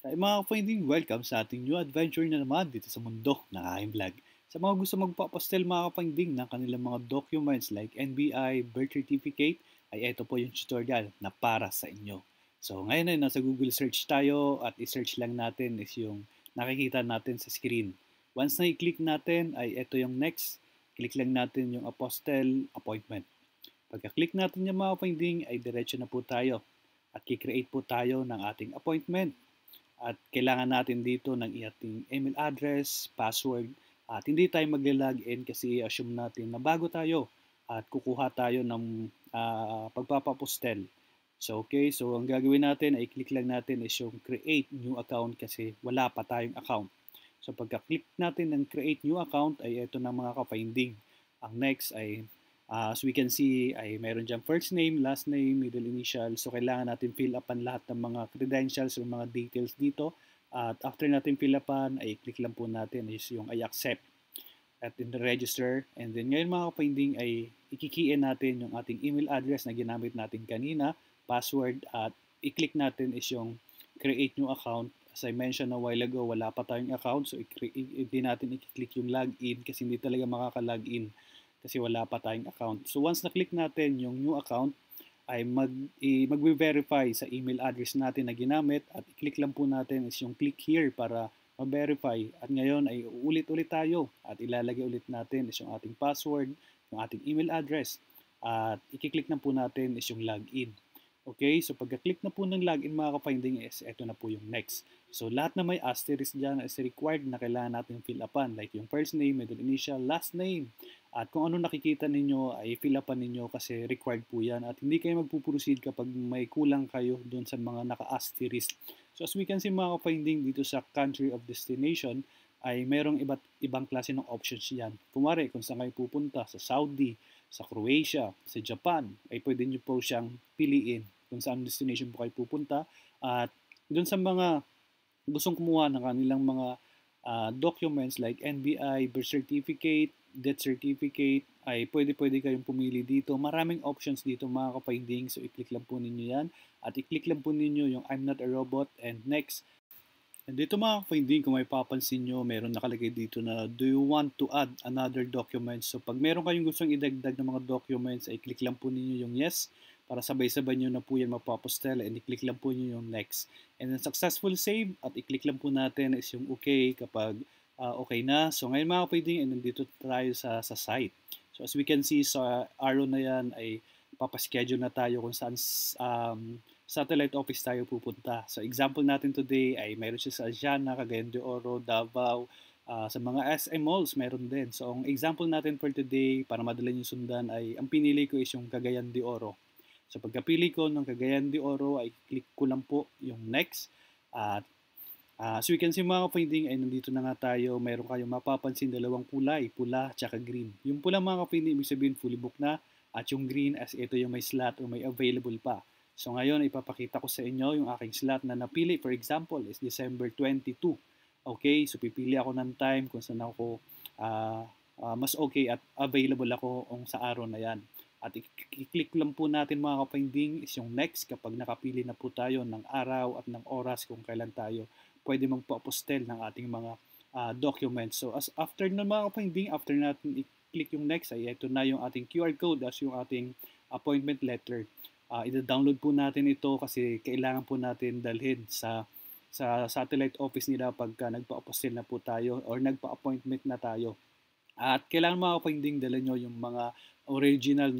Ay mga ka-finding, welcome sa ating new adventure na naman dito sa mundo ng aking vlog. Sa mga gusto magpa-apostel mga ka-finding ng kanilang mga documents like NBI, birth certificate, ay ito po yung tutorial na para sa inyo. So ngayon ay nasa Google search tayo at i-search lang natin is yung nakikita natin sa screen. Once na i-click natin ay ito yung next. Click lang natin yung apostle appointment. Pagka-click natin yung mga ka-finding ay diretso na po tayo at kikreate po tayo ng ating appointment. At kailangan natin dito ng ating email address, password, at hindi tayo magla-login kasi i-assume natin na bago tayo at kukuha tayo ng pagpapapostel. So okay, so ang gagawin natin ay click lang natin is yung create new account kasi wala pa tayong account. So pagka-click natin ng create new account ay ito na mga ka-finding. Ang next ay as we can see ay meron dyan first name, last name, middle initial. So kailangan natin fill upan lahat ng mga credentials o mga details dito. At after natin fill upan ay click lang po natin is yung I accept at in the register. And then ngayon mga ka-finding ay ikikiin natin yung ating email address na ginamit natin kanina, password, at i-click natin is yung create new account. As I mentioned a while ago, wala pa tayong account. So hindi natin i-click yung login kasi hindi talaga makaka-login kasi wala pa tayong account. So once na-click natin yung new account, ay mag-verify sa email address natin na ginamit at i-click lang po natin is yung click here para ma-verify. At ngayon ay ulit-ulit tayo at ilalagay ulit natin is yung ating password, yung ating email address at i-click na po natin is yung login. Okay, so pagka-click na po ng login mga ka-finding is ito na po yung next. So lahat na may asterisk dyan is required na kailangan natin fill upan like yung first name, middle initial, last name. At kung ano nakikita ninyo ay fill upan ninyo kasi required po yan at hindi kayo magpuproceed kapag may kulang kayo doon sa mga naka-asterisk. So as we can see mga ka-finding dito sa country of destination ay merong iba't ibang klase ng options yan. Kumari kung saan kayo pupunta, sa Saudi, sa Croatia, sa Japan, ay pwede nyo po siyang piliin kung saan destination po kayo pupunta. At doon sa mga gustong kumuha ng kanilang mga documents like NBI, birth certificate, death certificate, ay pwede kayong pumili dito. Maraming options dito mga ka-finding. So i-click lang po ninyo yan. At i-click lang po ninyo yung I'm not a robot and next. And dito mga ka-finding, kung may papansin nyo, meron nakalagay dito na do you want to add another document? So pag meron kayong gustong idagdag ng mga documents, ay click lang po ninyo yung yes para sabay-sabay nyo na po yan mapapostel and i-click lang po nyo yung next. And then successful save at i-click lang po natin is yung okay kapag okay na. So ngayon mga ka-finding, and nandito tayo sa site. So as we can see sa arrow na yan ay papaschedule na tayo kung saan satellite office tayo pupunta. So example natin today ay mayroon siya sa Asiana, Cagayan de Oro, Davao, sa mga SM malls meron din. So ang example natin for today para madali niyo sundan ay ang pinili ko is yung Cagayan de Oro. So pagkapili ko ng Cagayan de Oro ay click ko lang po yung next at so we can see mga ka-finding ay nandito na nga tayo. Meron kayong mapapansin dalawang kulay, pula at green. Yung pula mga ka-finding ibig sabihin fully book na at yung green as ito yung may slot o may available pa. So ngayon ipapakita ko sa inyo yung aking slot na napili. For example is December 22. Okay, so pipili ako ng time kung saan ako mas okay at available ako sa araw na yan. At i-click lang po natin mga ka-finding is yung next kapag nakapili na po tayo ng araw at ng oras kung kailan tayo pwede magpo-apostel ng ating mga documents. So as after na mga ka-finding, after natin i-click yung next ay ito na yung ating QR code as yung ating appointment letter. I-download po natin ito kasi kailangan po natin dalhin sa satellite office nila pagka nagpa-apostle na po tayo or nagpa-appointment na tayo. At kailangan mga ka-finding dala nyo yung mga original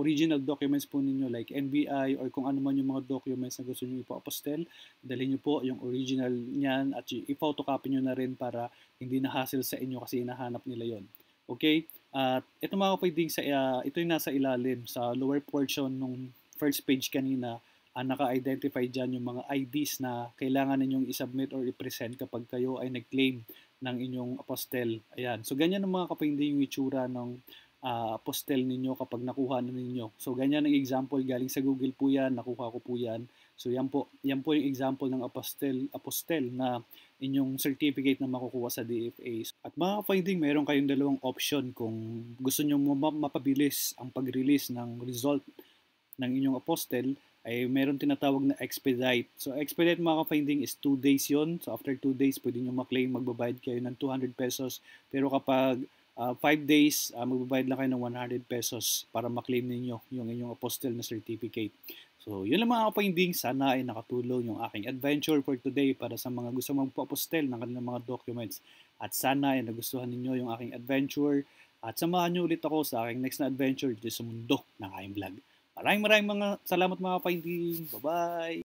original documents po ninyo like NBI or kung ano man yung mga documents na gusto niyo ipa-apostel, dalhin niyo po yung original niyan at i-photocopy niyo na rin para hindi na hassle sa inyo kasi hinahanap nila yon. Okay? At ito mga kapatid, ito yung nasa ilalim sa lower portion nung first page kanina, naka-identify dyan yung mga IDs na kailangan ninyong i-submit or i-present kapag kayo ay nag-claim ng inyong apostel. Ayan. So ganyan ang mga kapatid yung itsura ng apostel ninyo kapag nakuha na ninyo. So ganyan ang example, galing sa Google po yan, nakuha ko po yan. So yan po yung example ng apostel na inyong certificate na makukuha sa DFA. At mga finding, meron kayong dalawang option kung gusto nyo mapabilis ang pag-release ng result ng inyong apostel, ay meron tinatawag na expedite. So expedite mga ka-finding is 2 days yon. So after 2 days, pwede nyo maklaim, magbabayad kayo ng 200 pesos. Pero kapag 5 days, magbabayad lang kayo ng 100 pesos para maklaim ninyo yung inyong apostille na certificate. So yun lang mga ka-finding. Sana ay nakatulong yung aking adventure for today para sa mga gusto magpa-apostle ng kanilang mga documents. At sana ay nagustuhan ninyo yung aking adventure. At samahan nyo ulit ako sa aking next na adventure dito sa mundo ng aking vlog. Maraming mga salamat mga ka-finding. Bye-bye!